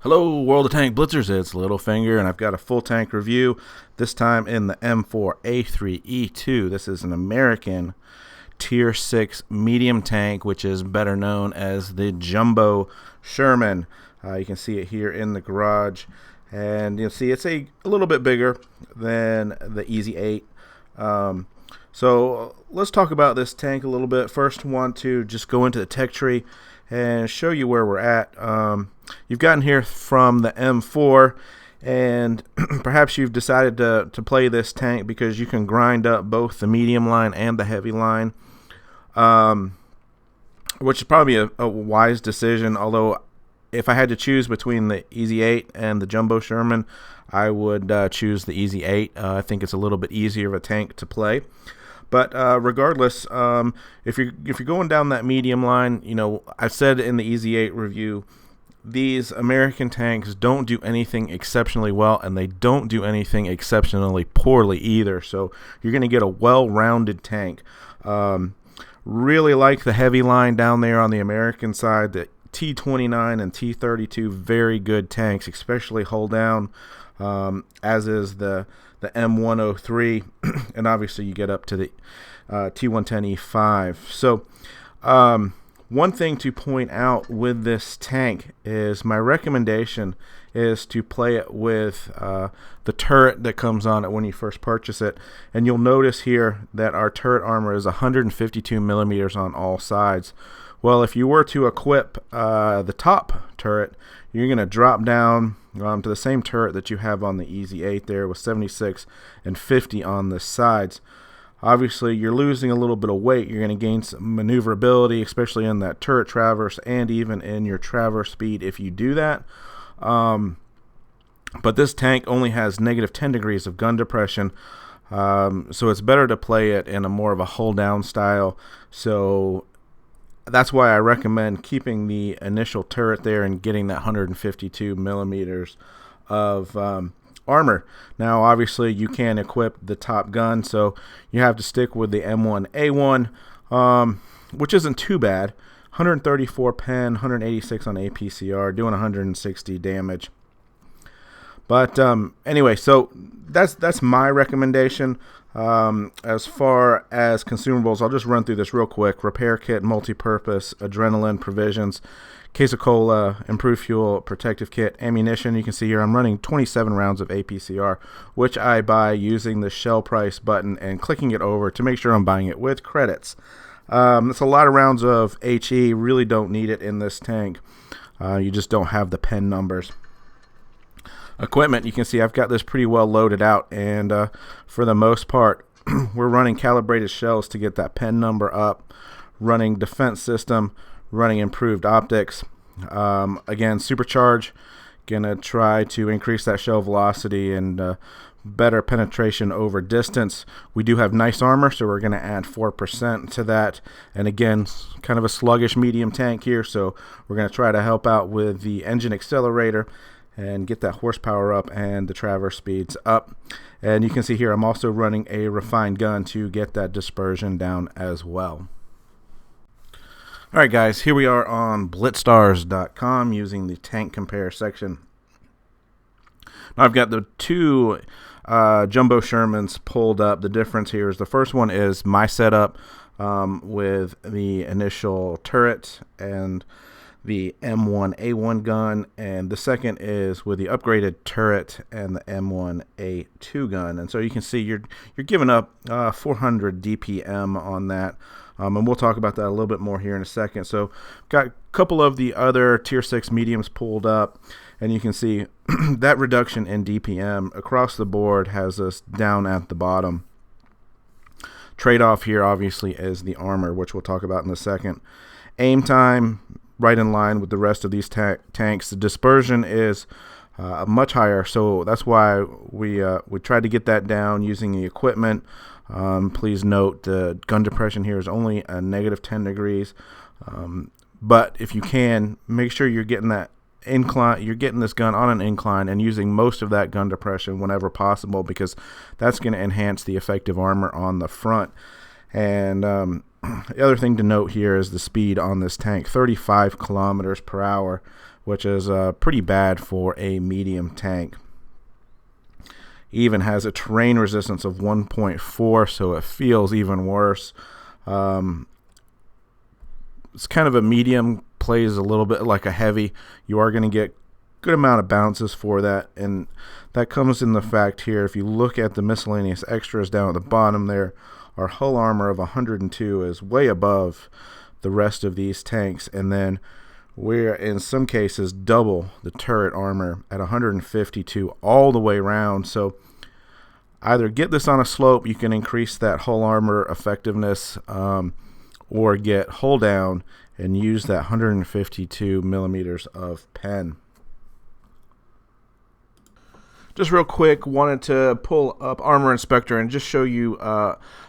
Hello, World of Tank Blitzers, it's Littlefinger, and I've got a full tank review, this time in the M4A3E2. This is an American Tier 6 medium tank, which is better known as the Jumbo Sherman. You can see it here in the garage, and you'll see it's a little bit bigger than the Easy 8. So let's talk about this tank a little bit. First, want to just go into the tech tree and show you where we're at. You've gotten here from the M4, and perhaps you've decided to play this tank because you can grind up both the medium line and the heavy line, which is probably a wise decision. Although, if I had to choose between the Easy 8 and the Jumbo Sherman, I would choose the Easy 8. I think it's a little bit easier of a tank to play. But regardless, if you're going down that medium line, you know, I've said in the Easy 8 review, these American tanks don't do anything exceptionally well, and they don't do anything exceptionally poorly either. So you're going to get a well-rounded tank. Really like the heavy line down there on the American side. The T29 and T32, very good tanks, especially hull down, as is the M103, and obviously you get up to the T110E5. So one thing to point out with this tank is my recommendation is to play it with the turret that comes on it when you first purchase it. And you'll notice here that our turret armor is 152 millimeters on all sides. Well, if you were to equip the top turret, you're going to drop down to the same turret that you have on the Easy 8 there, with 76 and 50 on the sides. Obviously, you're losing a little bit of weight. You're going to gain some maneuverability, especially in that turret traverse and even in your traverse speed if you do that. But this tank only has negative 10 degrees of gun depression, so it's better to play it in a more of a hull down style. So that's why I recommend keeping the initial turret there and getting that 152 millimeters of armor. Now, obviously, you can equip the top gun, so you have to stick with the M4A1, which isn't too bad. 134 pen, 186 on APCR, doing 160 damage. But anyway, so that's my recommendation. As far as consumables, I'll just run through this real quick. Repair kit, multi-purpose, adrenaline, provisions, case of cola, improved fuel, protective kit, ammunition. You can see here I'm running 27 rounds of APCR, which I buy using the shell price button and clicking it over to make sure I'm buying it with credits. That's a lot of rounds of HE. Really don't need it in this tank. You just don't have the pen numbers. Equipment, you can see I've got this pretty well loaded out, and for the most part we're running calibrated shells to get that pen number up, running defense system, running improved optics, again supercharge, gonna try to increase that shell velocity and better penetration over distance. We do have nice armor, so we're gonna add 4% to that, and again, kind of a sluggish medium tank here, so we're gonna try to help out with the engine accelerator and get that horsepower up and the traverse speeds up. And you can see here I'm also running a refined gun to get that dispersion down as well. Alright guys, here we are on blitzstars.com using the tank compare section. Now I've got the two Jumbo Shermans pulled up. The difference here is the first one is my setup with the initial turret and the M1A1 gun, and the second is with the upgraded turret and the M1A2 gun. And so you can see you're giving up 400 DPM on that, and we'll talk about that a little bit more here in a second. So got a couple of the other tier 6 mediums pulled up, and you can see that reduction in DPM across the board has us down at the bottom. Trade-off here obviously is the armor, which we'll talk about in a second. Aim time, right in line with the rest of these tanks. The dispersion is much higher, so that's why we tried to get that down using the equipment. Please note the gun depression here is only a negative 10 degrees, but if you can, make sure you're getting that incline, you're getting this gun on an incline and using most of that gun depression whenever possible, because that's going to enhance the effective armor on the front. And The other thing to note here is the speed on this tank, 35 kilometers per hour, which is pretty bad for a medium tank. Even has a terrain resistance of 1.4, so it feels even worse. It's kind of a medium, plays a little bit like a heavy. You are going to get good amount of bounces for that, and that comes in the fact here. If you look at the miscellaneous extras down at the bottom there, our hull armor of 102 is way above the rest of these tanks, and then we're in some cases double the turret armor at 152 all the way around. So either get this on a slope, you can increase that hull armor effectiveness, or get hull down and use that 152 millimeters of pen. Just real quick, wanted to pull up Armor Inspector and just show you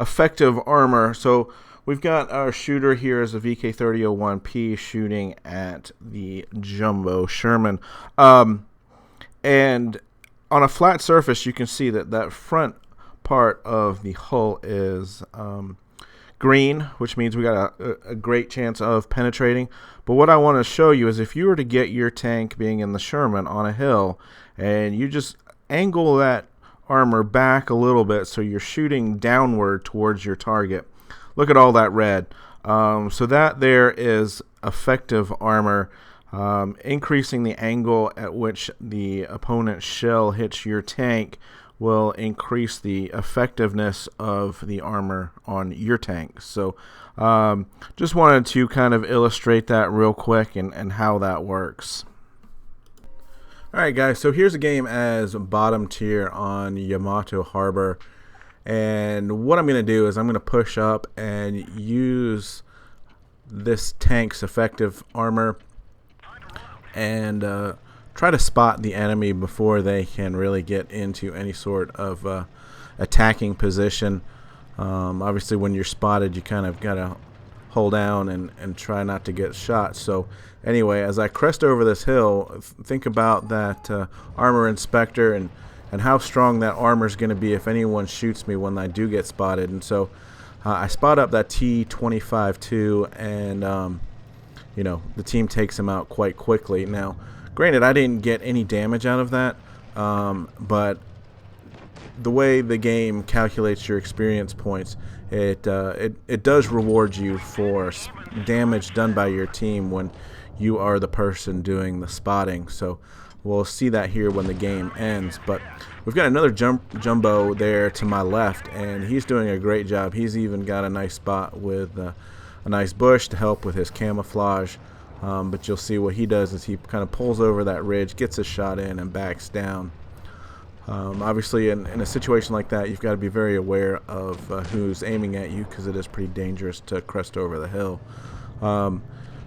effective armor. So we've got our shooter here as a VK3001P shooting at the Jumbo Sherman. And on a flat surface, you can see that that front part of the hull is green, which means we got a great chance of penetrating. But what I want to show you is if you were to get your tank being in the Sherman on a hill and you just angle that armor back a little bit so you're shooting downward towards your target, look at all that red. So that there is effective armor. Increasing the angle at which the opponent's shell hits your tank will increase the effectiveness of the armor on your tank. So just wanted to kind of illustrate that real quick and how that works. Alright guys, so here's a game as bottom tier on Yamato Harbor, and what I'm going to do is I'm going to push up and use this tank's effective armor and try to spot the enemy before they can really get into any sort of attacking position. Obviously when you're spotted, you kind of got to hold down and try not to get shot. So anyway, as I crest over this hill, think about that Armor Inspector and how strong that armor is going to be if anyone shoots me when I do get spotted. And so I spot up that T-25-2, and you know, the team takes him out quite quickly. Now, granted, I didn't get any damage out of that, but the way the game calculates your experience points, it does reward you for damage done by your team when you are the person doing the spotting. So we'll see that here when the game ends. But we've got another Jumbo there to my left, and he's doing a great job. He's even got a nice spot with a nice bush to help with his camouflage. But you'll see what he does is he kind of pulls over that ridge, gets a shot in, and backs down. Obviously, in a situation like that, you've got to be very aware of who's aiming at you, because it is pretty dangerous to crest over the hill.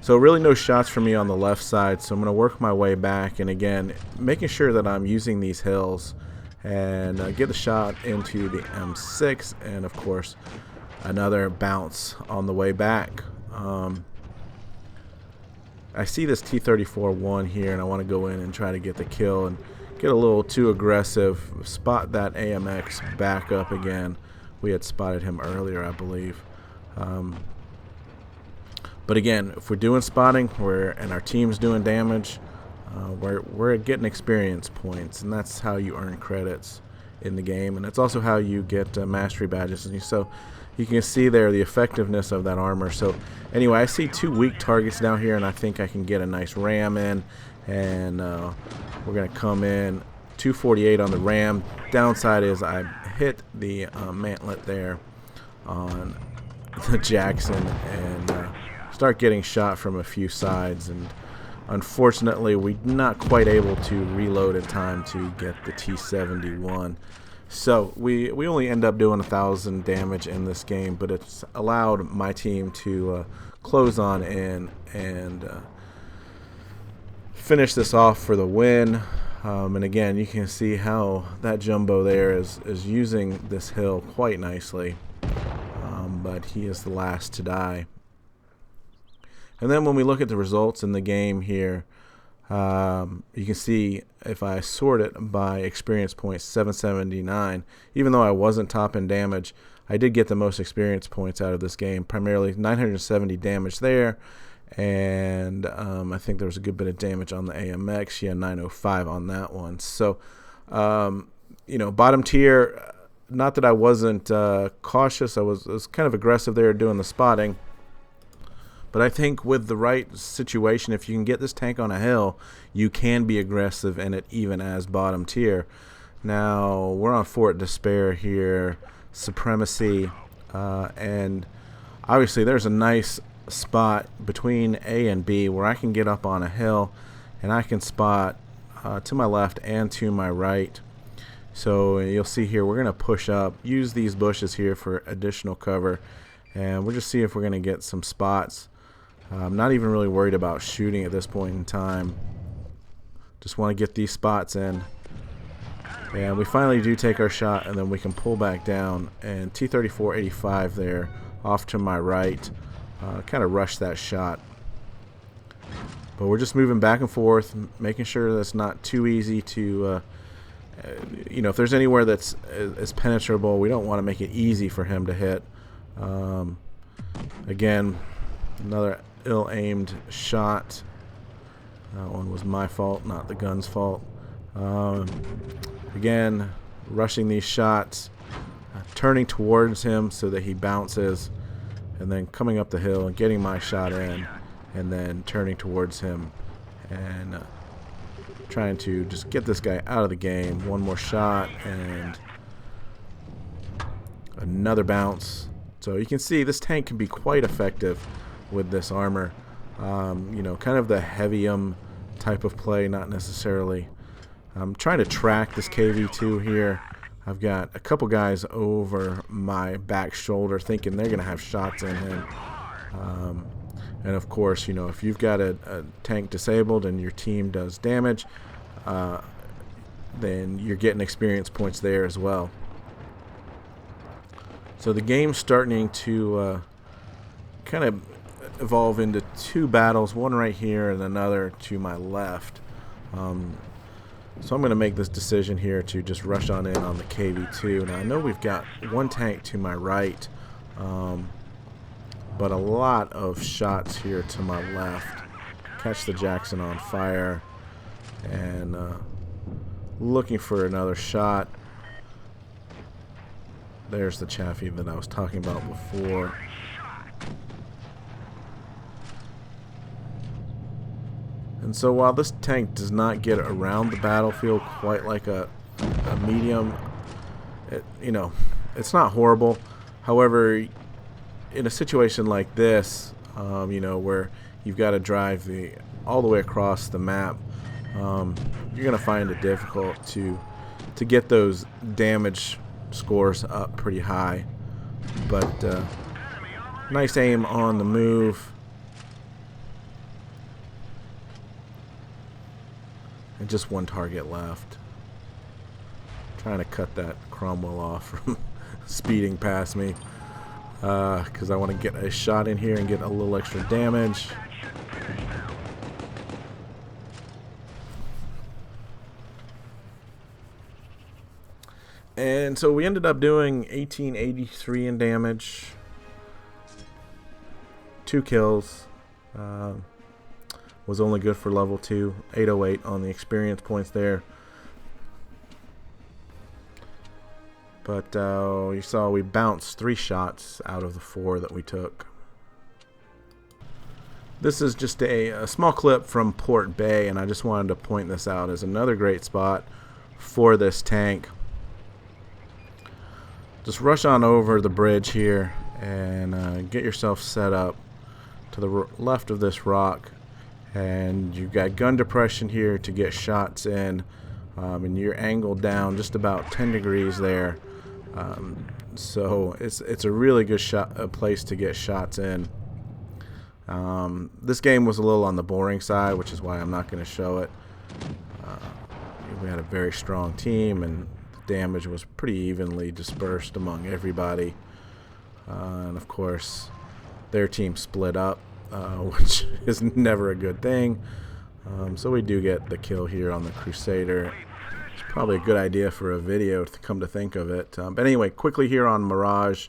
So really no shots for me on the left side, so I'm going to work my way back, and again, making sure that I'm using these hills and get the shot into the M6, and of course, another bounce on the way back. I see this T-34-1 here, and I want to go in and try to get the kill and get a little too aggressive, spot that AMX back up again. We had spotted him earlier, I believe. But again, if we're doing spotting and our team's doing damage, we're getting experience points, and that's how you earn credits in the game, and it's also how you get mastery badges. And so you can see there the effectiveness of that armor. So anyway, I see two weak targets down here, and I think I can get a nice ram in, and we're going to come in 248 on the ram. Downside is I hit the mantlet there on the Jackson and start getting shot from a few sides, and unfortunately we're not quite able to reload in time to get the T-71. So we only end up doing 1,000 damage in this game, but it's allowed my team to close on in and finish this off for the win. And again, you can see how that Jumbo there is using this hill quite nicely, but he is the last to die. And then when we look at the results in the game here, you can see if I sort it by experience points, 779, even though I wasn't top in damage, I did get the most experience points out of this game, primarily 970 damage there, and I think there was a good bit of damage on the AMX. Yeah, 905 on that one. So, you know, bottom tier, not that I wasn't cautious. I was kind of aggressive there doing the spotting. But I think with the right situation, if you can get this tank on a hill, you can be aggressive in it even as bottom tier. Now, we're on Fort Despair here, Supremacy, and obviously there's a nice spot between A and B where I can get up on a hill and I can spot to my left and to my right. So you'll see here we're going to push up, use these bushes here for additional cover, and we'll just see if we're going to get some spots. I'm not even really worried about shooting at this point in time. Just want to get these spots in. And we finally do take our shot, and then we can pull back down. And T-34-85 there off to my right. Kind of rushed that shot. But we're just moving back and forth, making sure that's not too easy to, you know, if there's anywhere that's is penetrable, we don't want to make it easy for him to hit. Again, another ill-aimed shot. That one was my fault, not the gun's fault. Again, rushing these shots, turning towards him so that he bounces, and then coming up the hill and getting my shot in, and then turning towards him and trying to just get this guy out of the game. One more shot and another bounce. So you can see this tank can be quite effective with this armor. You know, kind of the heavium type of play, not necessarily. I'm trying to track this KV-2 here. I've got a couple guys over my back shoulder thinking they're going to have shots in him. And of course, you know, if you've got a tank disabled and your team does damage, then you're getting experience points there as well. So the game's starting to kind of evolve into two battles, one right here and another to my left. So I'm going to make this decision here to just rush on in on the KV-2. Now I know we've got one tank to my right, but a lot of shots here to my left. Catch the Jackson on fire and looking for another shot. There's the Chaffee that I was talking about before. And so while this tank does not get around the battlefield quite like a medium, you know, it's not horrible. However, in a situation like this, you know, where you've got to drive all the way across the map, you're going to find it difficult to get those damage scores up pretty high. But nice aim on the move. And just one target left. Trying to cut that Cromwell off from speeding past me, because I want to get a shot in here and get a little extra damage. And so we ended up doing 1883 in damage, 2 kills. Was only good for level 2, 808 on the experience points there. But you saw we bounced 3 shots out of the 4 that we took. This is just a small clip from Port Bay, and I just wanted to point this out as another great spot for this tank. Just rush on over the bridge here and get yourself set up to the left of this rock. And you've got gun depression here to get shots in, and you're angled down just about 10 degrees there. So it's a really good place to get shots in. This game was a little on the boring side, which is why I'm not going to show it. We had a very strong team, and the damage was pretty evenly dispersed among everybody. And of course, their team split up. Which is never a good thing. So we do get the kill here on the Crusader. It's probably a good idea for a video to come to think of it. But anyway, quickly here on Mirage,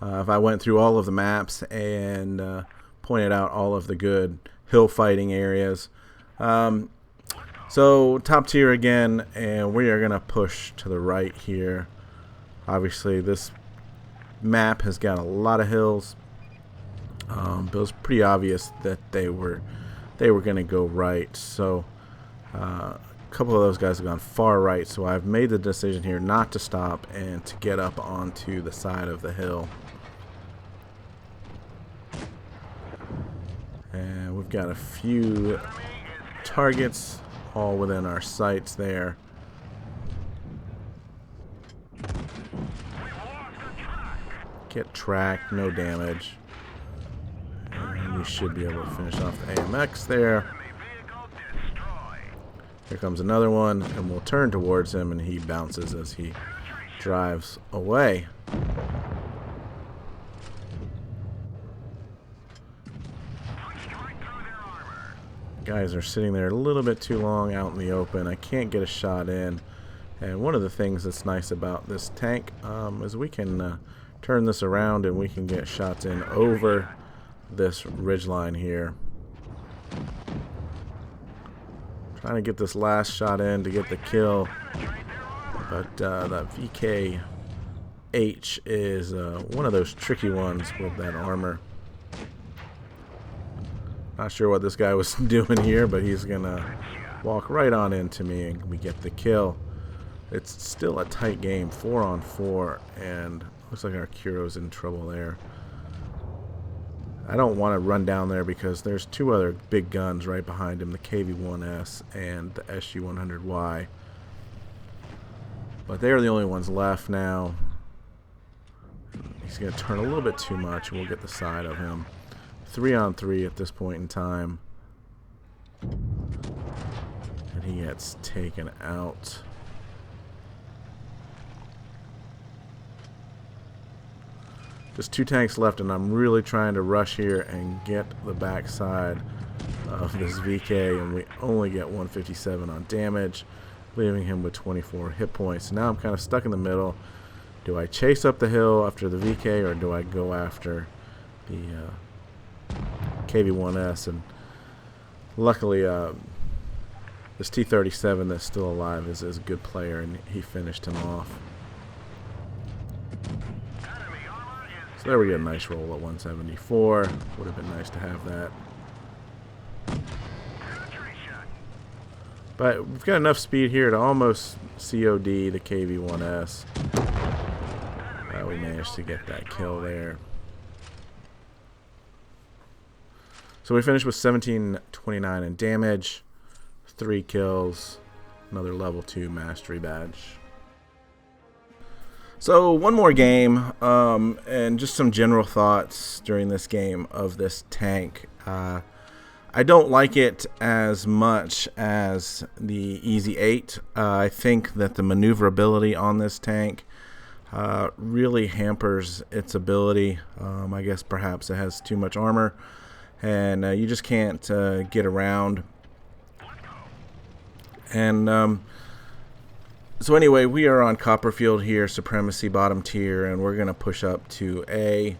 if I went through all of the maps and pointed out all of the good hill fighting areas. So top tier again, and we are going to push to the right here. Obviously this map has got a lot of hills, but it was pretty obvious that they were going to go right. So a couple of those guys have gone far right, so I've made the decision here not to stop and to get up onto the side of the hill. And we've got a few targets all within our sights there. Get tracked, no damage. And we should be able to finish off the AMX there. Here comes another one, and we'll turn towards him, and he bounces as he drives away. Guys are sitting there a little bit too long out in the open. I can't get a shot in. And one of the things that's nice about this tank is we can turn this around and we can get shots in over this ridgeline here. Trying to get this last shot in to get the kill, but that VKH is one of those tricky ones with that armor. Not sure what this guy was doing here, but he's gonna walk right on into me and we get the kill. It's still a tight game, 4-on-4, and looks like our Kuro's in trouble there. I don't want to run down there because there's two other big guns right behind him, the KV-1S and the SU-100Y. But they're the only ones left now. He's going to turn a little bit too much, and we'll get the side of him. 3-on-3 at this point in time. And he gets taken out. Just two tanks left, and I'm really trying to rush here and get the backside of this VK, and we only get 157 on damage, leaving him with 24 hit points. Now I'm kind of stuck in the middle. Do I chase up the hill after the VK, or do I go after the KV-1S? And luckily this T-37 that's still alive is a good player, and he finished him off. So there we get a nice roll at 174. Would have been nice to have that. But we've got enough speed here to almost COD the KV-1S. We managed to get that kill there. So we finished with 1729 in damage, 3 kills, another level 2 mastery badge. So one more game, and just some general thoughts during this game of this tank. I don't like it as much as the Easy 8. I think that the maneuverability on this tank really hampers its ability. I guess perhaps it has too much armor, and you just can't get around. And so anyway, we are on Copperfield here, Supremacy bottom tier, and we're going to push up to A.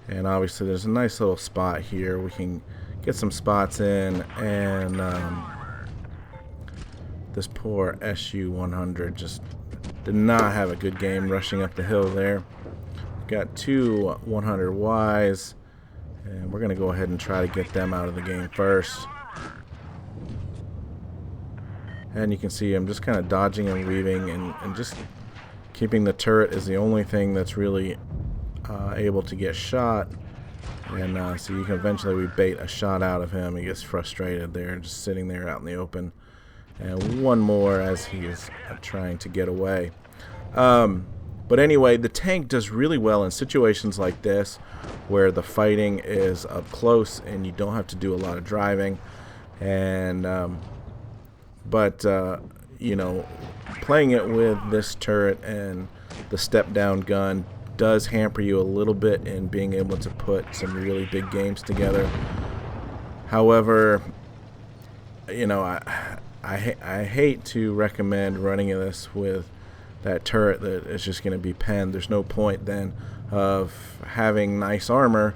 And obviously there's a nice little spot here. We can get some spots in, and this poor SU-100 just did not have a good game rushing up the hill there. We've got 2 100Ys, and we're going to go ahead and try to get them out of the game first. And you can see I'm just kind of dodging and weaving, and just keeping the turret is the only thing that's really able to get shot. And so you can eventually we bait a shot out of him. He gets frustrated there, just sitting there out in the open. And one more as he is trying to get away. But anyway, the tank does really well in situations like this, where the fighting is up close and you don't have to do a lot of driving. And but you know, playing it with this turret and the step down gun does hamper you a little bit in being able to put some really big games together. However, you know, I hate to recommend running this with that turret that is just going to be penned. There's no point then of having nice armor,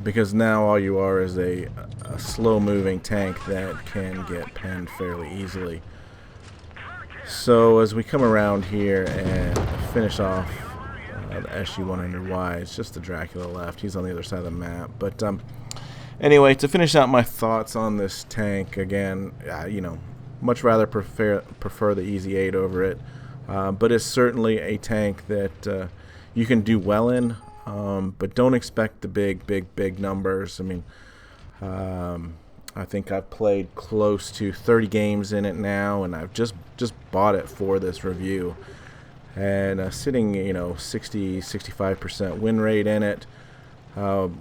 because now all you are is a slow-moving tank that can get penned fairly easily. So as we come around here and finish off the SU-100Y, it's just the Dracula left. He's on the other side of the map. But anyway, to finish out my thoughts on this tank, again, you know, much rather prefer the Easy 8 over it. But it's certainly a tank that you can do well in, but don't expect the big numbers. I mean, I think I've played close to 30 games in it now, and I've just bought it for this review. And sitting, you know, 65% win rate in it,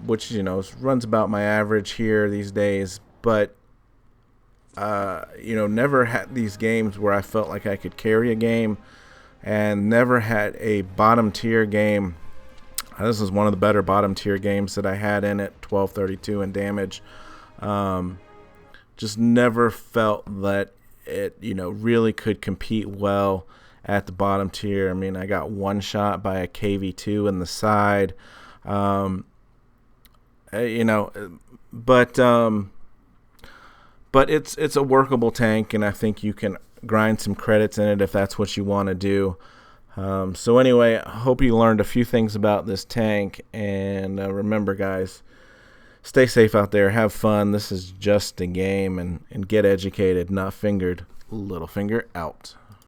which, you know, runs about my average here these days. But you know, never had these games where I felt like I could carry a game, and never had a bottom tier game. This is one of the better bottom tier games that I had in it, 1232 in damage. Just never felt that it, you know, really could compete well at the bottom tier. I mean, I got one shot by a KV2 in the side, you know, but it's a workable tank, and I think you can grind some credits in it if that's what you want to do. So anyway, I hope you learned a few things about this tank, and remember, guys, stay safe out there, have fun. This is just a game, and get educated, not fingered. Littlefinger out.